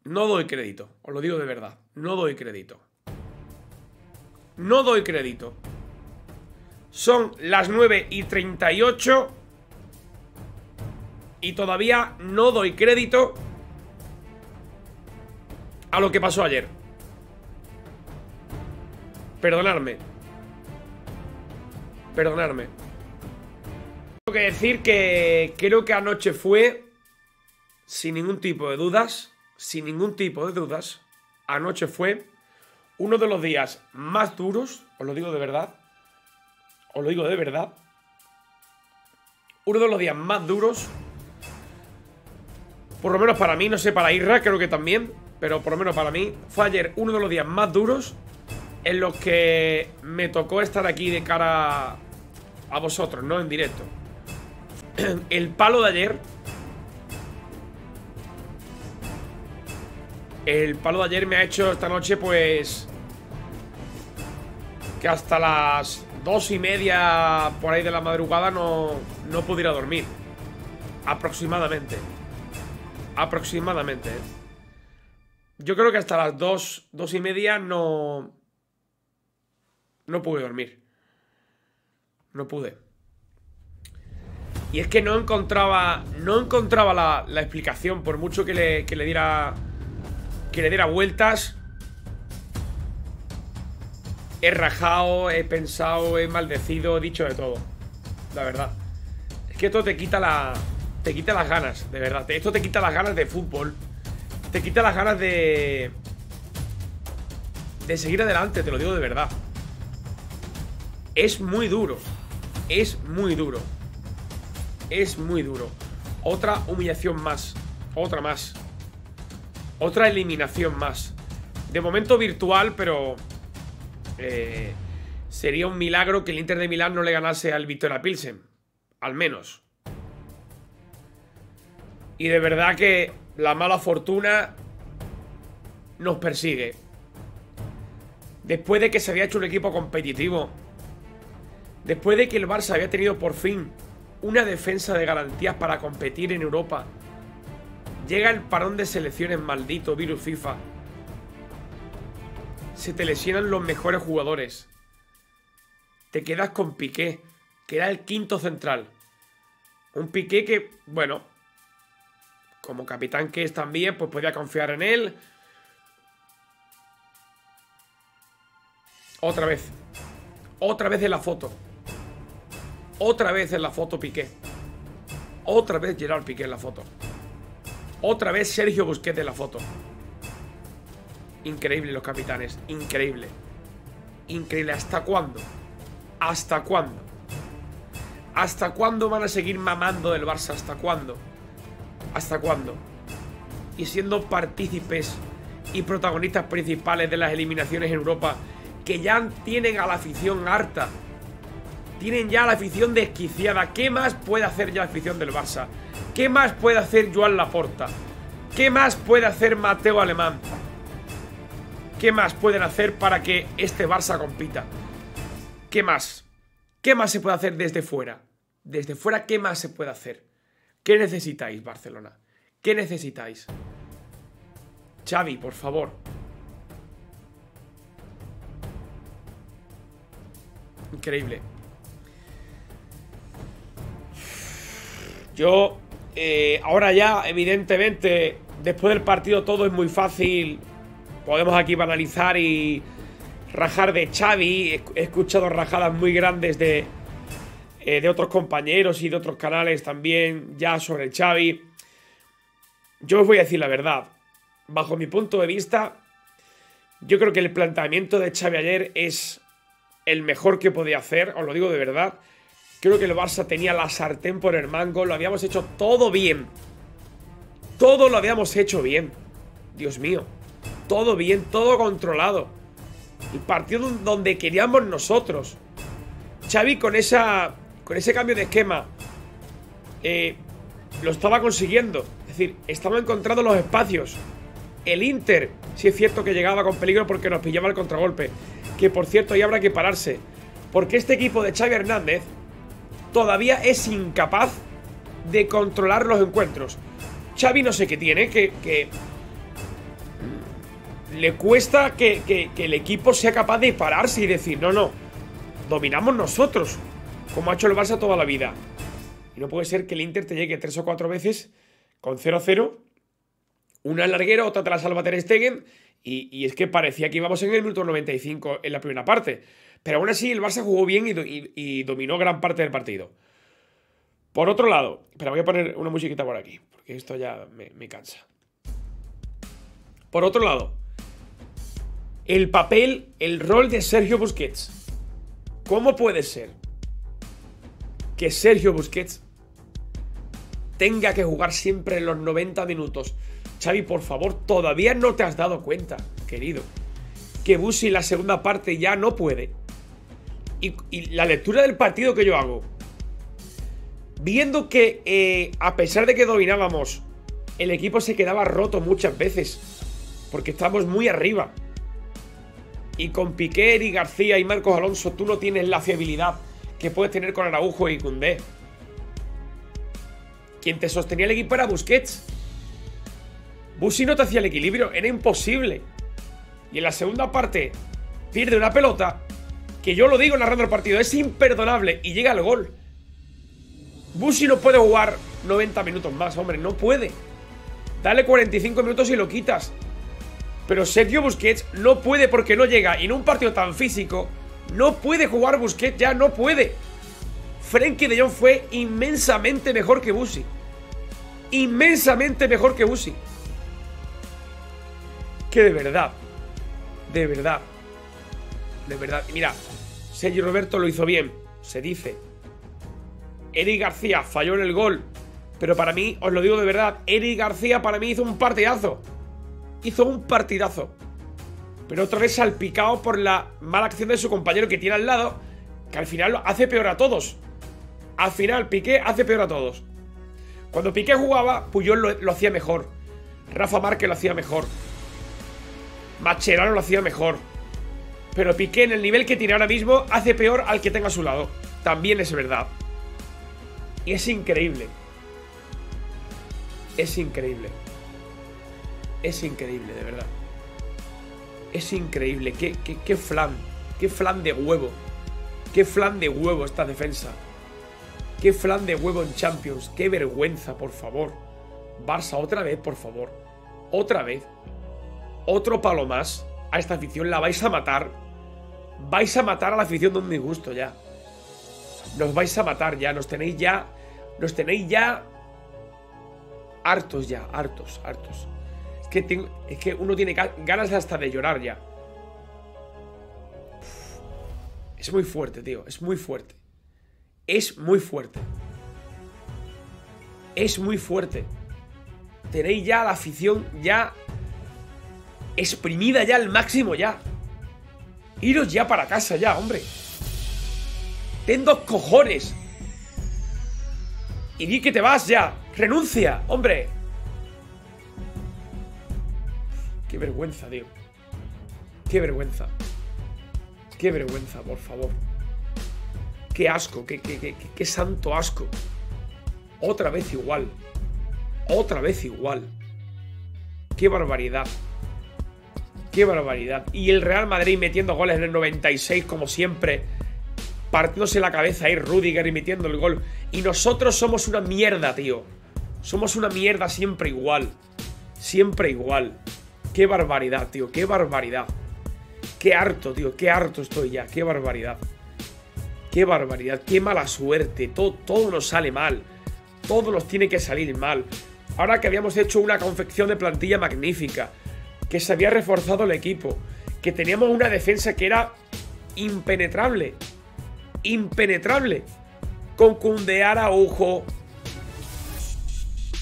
No doy crédito, os lo digo de verdad. No doy crédito. No doy crédito. Son las 9:38 y todavía no doy crédito a lo que pasó ayer. Perdonadme. Perdonadme. Tengo que decir que creo que anoche fue, sin ningún tipo de dudas, anoche fue uno de los días más duros, os lo digo de verdad, uno de los días más duros, por lo menos para mí, no sé, para Isra creo que también, pero por lo menos para mí, fue ayer uno de los días más duros en los que me tocó estar aquí de cara a vosotros, ¿no? En directo. El palo de ayer. El palo de ayer me ha hecho esta noche, pues, que hasta las 2:30 por ahí de la madrugada no pudiera dormir. Aproximadamente. Aproximadamente. Yo creo que hasta las 2:30 no pude dormir. No pude. Y es que no encontraba la explicación, por mucho que le diera vueltas. He rajado, he pensado, he maldecido, he dicho de todo. La verdad. Es que esto te quita las ganas, de verdad. Esto te quita las ganas de fútbol. Te quita las ganas de seguir adelante, te lo digo de verdad. Es muy duro. Es muy duro. Es muy duro. Otra humillación más. Otra más. Otra eliminación más. De momento virtual, pero sería un milagro que el Inter de Milán no le ganase al Viktoria Pilsen. Al menos. Y de verdad que la mala fortuna nos persigue. Después de que se había hecho un equipo competitivo, después de que el Barça había tenido por fin una defensa de garantías para competir en Europa, llega el parón de selecciones, maldito virus FIFA. Se te lesionan los mejores jugadores. Te quedas con Piqué, que era el quinto central. Un Piqué que, bueno, como capitán que es también, pues podía confiar en él. Otra vez. Otra vez en la foto. Otra vez en la foto Piqué. Otra vez Gerard Piqué en la foto. Otra vez Sergio Busquets en la foto. Increíble los capitanes. Increíble. Increíble. ¿Hasta cuándo? ¿Hasta cuándo? ¿Hasta cuándo van a seguir mamando del Barça? ¿Hasta cuándo? ¿Hasta cuándo? Y siendo partícipes y protagonistas principales de las eliminaciones en Europa, que ya tienen a la afición harta. Tienen ya la afición desquiciada. ¿Qué más puede hacer ya la afición del Barça? ¿Qué más puede hacer Joan Laporta? ¿Qué más puede hacer Mateo Alemán? ¿Qué más pueden hacer para que este Barça compita? ¿Qué más? ¿Qué más se puede hacer desde fuera? Desde fuera, ¿qué más se puede hacer? ¿Qué necesitáis, Barcelona? ¿Qué necesitáis? Xavi, por favor. Increíble. Yo, ahora ya, evidentemente, después del partido todo es muy fácil. Podemos aquí banalizar y rajar de Xavi. He escuchado rajadas muy grandes de otros compañeros y de otros canales también ya sobre Xavi. Yo os voy a decir la verdad. Bajo mi punto de vista, yo creo que el planteamiento de Xavi ayer es el mejor que podía hacer. Os lo digo de verdad. Creo que el Barça tenía la sartén por el mango. Lo habíamos hecho todo bien. Todo lo habíamos hecho bien. Dios mío. Todo bien, todo controlado. El partido donde queríamos nosotros. Xavi con ese cambio de esquema lo estaba consiguiendo. Es decir, estaba encontrando los espacios. El Inter, sí es cierto que llegaba con peligro porque nos pillaba el contragolpe. Que por cierto, ahí habrá que pararse. Porque este equipo de Xavi Hernández todavía es incapaz de controlar los encuentros. Xavi no sé qué tiene, que le cuesta que el equipo sea capaz de pararse y decir, no, no, dominamos nosotros, como ha hecho el Barça toda la vida. Y no puede ser que el Inter te llegue 3 o 4 veces con 0-0, una al larguero, otra te la salva Ter Stegen, y es que parecía que íbamos en el minuto 95 en la primera parte. Pero aún así el Barça jugó bien y dominó gran parte del partido. Por otro lado, pero voy a poner una musiquita por aquí, porque esto ya me cansa. Por otro lado, el papel, el rol de Sergio Busquets. ¿Cómo puede ser que Sergio Busquets tenga que jugar siempre los 90 minutos? Xavi, por favor, todavía no te has dado cuenta, querido, que Busi en la segunda parte ya no puede. Y la lectura del partido que yo hago, viendo que a pesar de que dominábamos, el equipo se quedaba roto muchas veces, porque estábamos muy arriba. Y con Piqué, y García y Marcos Alonso tú no tienes la fiabilidad que puedes tener con Araujo y Koundé. Quien te sostenía el equipo era Busquets. Busi no te hacía el equilibrio, era imposible. Y en la segunda parte pierde una pelota que yo lo digo narrando el partido, es imperdonable, y llega el gol. Busi no puede jugar 90 minutos más, hombre, no puede. Dale 45 minutos y lo quitas. Pero Sergio Busquets no puede porque no llega. Y en un partido tan físico no puede jugar Busquets, ya no puede. Frenkie de Jong fue inmensamente mejor que Busi. Inmensamente mejor que Busi. Que de verdad, de verdad, de verdad. Mira, Sergio Roberto lo hizo bien, se dice. Eric García falló en el gol, pero para mí, os lo digo de verdad, Eric García para mí hizo un partidazo. Hizo un partidazo. Pero otra vez salpicado por la mala acción de su compañero que tiene al lado, que al final lo hace peor a todos. Al final Piqué hace peor a todos. Cuando Piqué jugaba, Puyol lo hacía mejor. Rafa Márquez lo hacía mejor. Mascherano lo hacía mejor. Pero Piqué, en el nivel que tiene ahora mismo, hace peor al que tenga a su lado. También es verdad. Y es increíble. Es increíble. Es increíble, de verdad. Es increíble. Qué flan. Qué flan de huevo. Qué flan de huevo esta defensa. Qué flan de huevo en Champions. Qué vergüenza, por favor. Barça, otra vez, por favor. Otra vez. Otro palo más. A esta afición la vais a matar. Vais a matar a la afición de un disgusto ya. Nos vais a matar ya. Nos tenéis ya hartos ya. Hartos. Es que uno tiene ganas hasta de llorar ya. Es muy fuerte, tío. Es muy fuerte. Es muy fuerte. Es muy fuerte. Tenéis ya la afición ya exprimida ya al máximo ya. Iros ya para casa ya, hombre. Ten 2 cojones. Y di que te vas ya. Renuncia, hombre. Qué vergüenza, tío. Qué vergüenza. Qué vergüenza, por favor. Qué asco, qué santo asco. Otra vez igual. Otra vez igual. Qué barbaridad. Qué barbaridad. Y el Real Madrid metiendo goles en el 96 como siempre. Partiéndose la cabeza ahí Rüdiger y metiendo el gol. Y nosotros somos una mierda, tío. Somos una mierda siempre igual. Siempre igual. Qué barbaridad, tío. Qué barbaridad. Qué harto, tío. Qué harto estoy ya. Qué barbaridad. Qué barbaridad. Qué mala suerte. Todo nos sale mal. Todo nos tiene que salir mal. Ahora que habíamos hecho una confección de plantilla magnífica, que se había reforzado el equipo, que teníamos una defensa que era impenetrable. Impenetrable. Con Koundé, Araujo.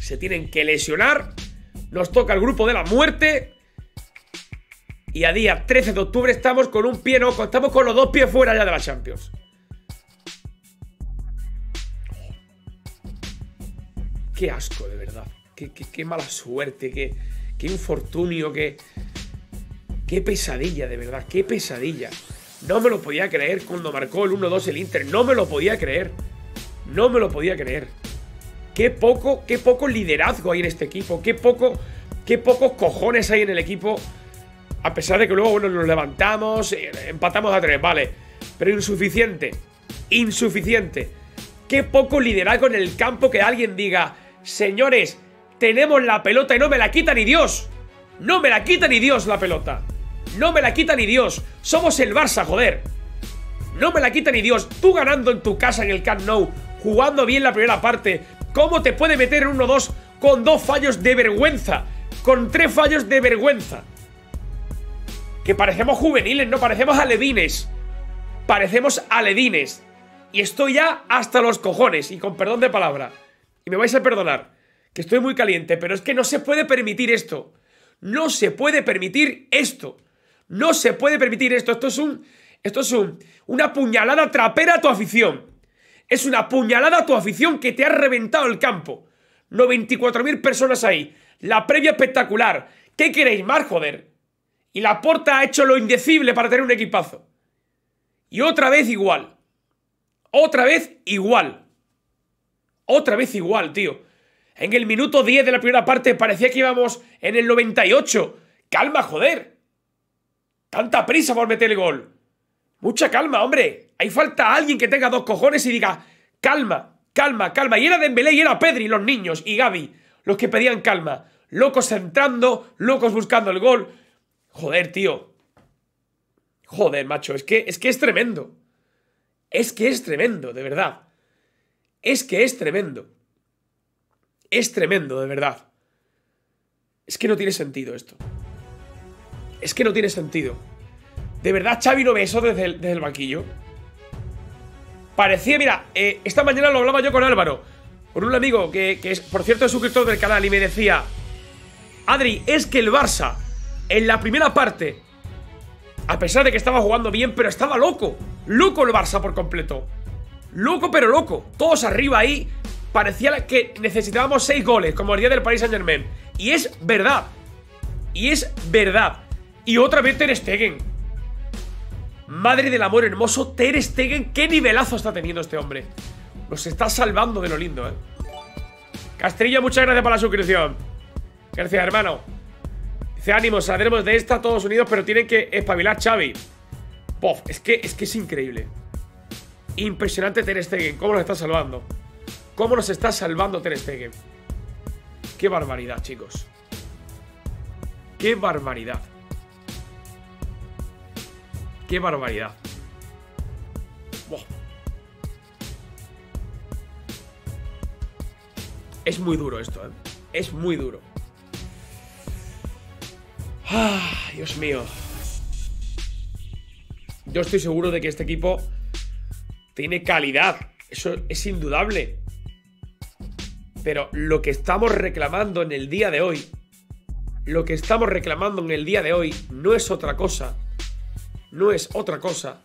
Se tienen que lesionar. Nos toca el grupo de la muerte. Y a día 13 de octubre estamos con un pie, no, estamos con los 2 pies fuera ya de la Champions. Qué asco, de verdad. Qué mala suerte, qué infortunio, qué pesadilla, de verdad, qué pesadilla. No me lo podía creer cuando marcó el 1-2 el Inter. No me lo podía creer. No me lo podía creer. Qué poco liderazgo hay en este equipo. Qué pocos cojones hay en el equipo A pesar de que luego, bueno, nos levantamos, empatamos a 3, vale. Pero insuficiente. Insuficiente. Qué poco liderazgo en el campo que alguien diga: señores, tenemos la pelota y no me la quita ni Dios. No me la quita ni Dios la pelota. No me la quita ni Dios. Somos el Barça, joder. No me la quita ni Dios. Tú ganando en tu casa en el Camp Nou, jugando bien la primera parte, ¿cómo te puede meter en 1-2 con 2 fallos de vergüenza? Con 3 fallos de vergüenza. Que parecemos juveniles, no parecemos alevines. Parecemos aledines. Y estoy ya hasta los cojones, y con perdón de palabra. Y me vais a perdonar, que estoy muy caliente, pero es que no se puede permitir esto. No se puede permitir esto. No se puede permitir esto. Esto es una puñalada trapera a tu afición. Es una puñalada a tu afición que te ha reventado el campo. 94.000 personas ahí. La previa espectacular. ¿Qué queréis más, joder? Y Laporta ha hecho lo indecible para tener un equipazo. Y otra vez igual. Otra vez igual. Otra vez igual, tío. En el minuto 10 de la primera parte parecía que íbamos en el 98. Calma, joder. Tanta prisa por meter el gol. Mucha calma, hombre. Ahí falta alguien que tenga 2 cojones y diga: calma, calma, calma. Y era Dembélé y era Pedri, los niños, y Gavi, los que pedían calma. Locos centrando, locos buscando el gol. Joder, tío. Joder, macho, es que es tremendo. Es que es tremendo, de verdad. Es que es tremendo. Es tremendo, de verdad. Es que no tiene sentido esto. Es que no tiene sentido. ¿De verdad Xavi no ve eso desde el banquillo? Parecía, mira, esta mañana lo hablaba yo con Álvaro, con un amigo que es, por cierto, es suscriptor del canal, y me decía: Adri, es que el Barça, en la primera parte, a pesar de que estaba jugando bien, pero estaba loco. Loco el Barça por completo. Loco, pero loco. Todos arriba ahí. Parecía que necesitábamos 6 goles, como el día del Paris Saint-Germain. Y es verdad. Y es verdad. Y otra vez Ter Stegen. Madre del amor hermoso, Ter Stegen. Qué nivelazo está teniendo este hombre. Nos está salvando de lo lindo, Castrillo, muchas gracias por la suscripción. Gracias, hermano. Dice: ánimo, saldremos de esta todos unidos, pero tienen que espabilar Xavi. Pof, es que es increíble. Impresionante Ter Stegen. ¿Cómo nos está salvando? ¿Cómo nos está salvando Ter Stegen? Qué barbaridad, chicos. Qué barbaridad. Qué barbaridad. Buah. Es muy duro esto, Es muy duro. Ah, Dios mío. Yo estoy seguro de que este equipo tiene calidad. Eso es indudable. Pero lo que estamos reclamando en el día de hoy, no es otra cosa. No es otra cosa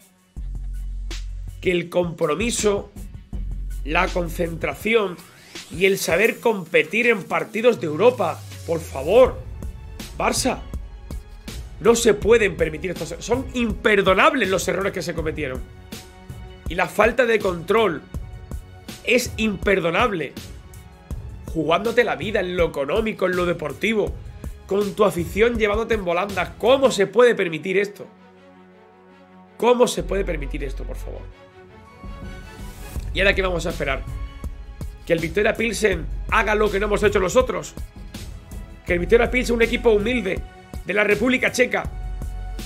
que el compromiso, la concentración y el saber competir en partidos de Europa. Por favor, Barça. No se pueden permitir estos. Son imperdonables los errores que se cometieron. Y la falta de control es imperdonable. Jugándote la vida en lo económico, en lo deportivo, con tu afición llevándote en volandas. ¿Cómo se puede permitir esto? ¿Cómo se puede permitir esto, por favor? ¿Y ahora qué vamos a esperar? ¿Que el Victoria Pilsen haga lo que no hemos hecho nosotros? ¿Que el Victoria Pilsen, un equipo humilde de la República Checa,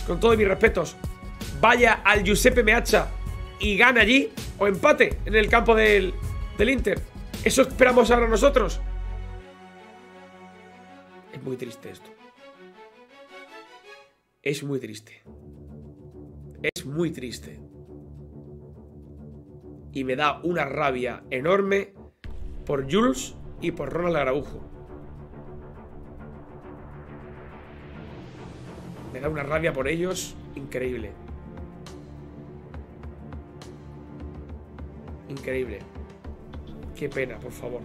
con todos mis respetos, vaya al Giuseppe Meazza y gane allí o empate en el campo del Inter? ¿Eso esperamos ahora nosotros? Es muy triste esto. Es muy triste. Es muy triste. Y me da una rabia enorme por Jules y por Ronald Araujo. Me da una rabia por ellos increíble. Increíble. Qué pena, por favor.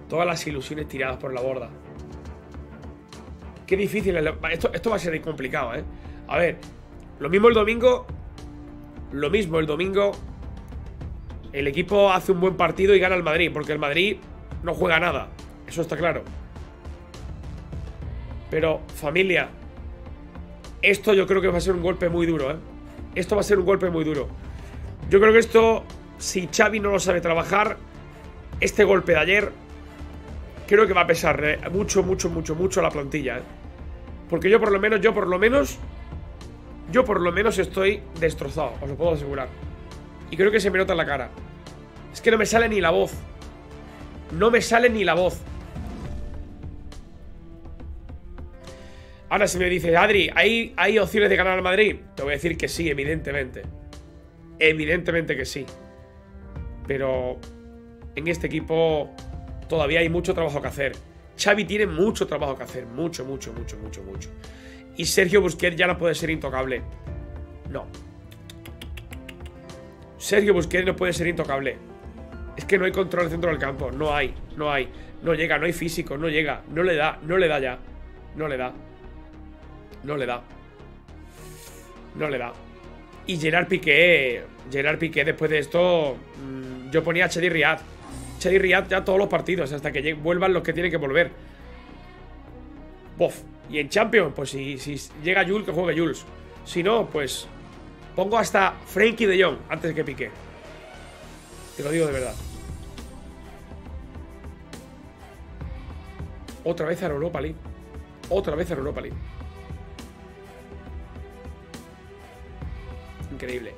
Todas las ilusiones tiradas por la borda. Qué difícil. Esto va a ser complicado, A ver, lo mismo el domingo. El equipo hace un buen partido y gana el Madrid, porque el Madrid no juega nada. Eso está claro. Pero, familia, Esto yo creo que va a ser un golpe muy duro, ¿eh? Esto va a ser un golpe muy duro. Yo creo que esto, si Xavi no lo sabe trabajar, este golpe de ayer creo que va a pesar mucho, mucho, mucho, mucho a la plantilla, ¿eh? Porque yo por lo menos estoy destrozado, os lo puedo asegurar. Y creo que se me nota en la cara. Es que no me sale ni la voz. No me sale ni la voz. Ahora, si me dices, Adri, ¿hay opciones de ganar al Madrid? Te voy a decir que sí, evidentemente. Evidentemente que sí. Pero en este equipo todavía hay mucho trabajo que hacer. Xavi tiene mucho trabajo que hacer. Mucho, mucho, mucho, mucho, mucho. Y Sergio Busquets ya no puede ser intocable. No. Sergio Busquets no puede ser intocable. Es que no hay control en el centro del campo. No hay. No llega, no hay físico, no llega. No le da ya. No le da. Y Gerard Piqué después de esto, yo ponía a Chedi Riyad ya todos los partidos, hasta que vuelvan los que tienen que volver. Bof. Y en Champions, pues si llega Jules, que juegue Jules. Si no, pues pongo hasta Frenkie de Jong antes que Piqué. Te lo digo de verdad. Otra vez a Europa League. Increíble.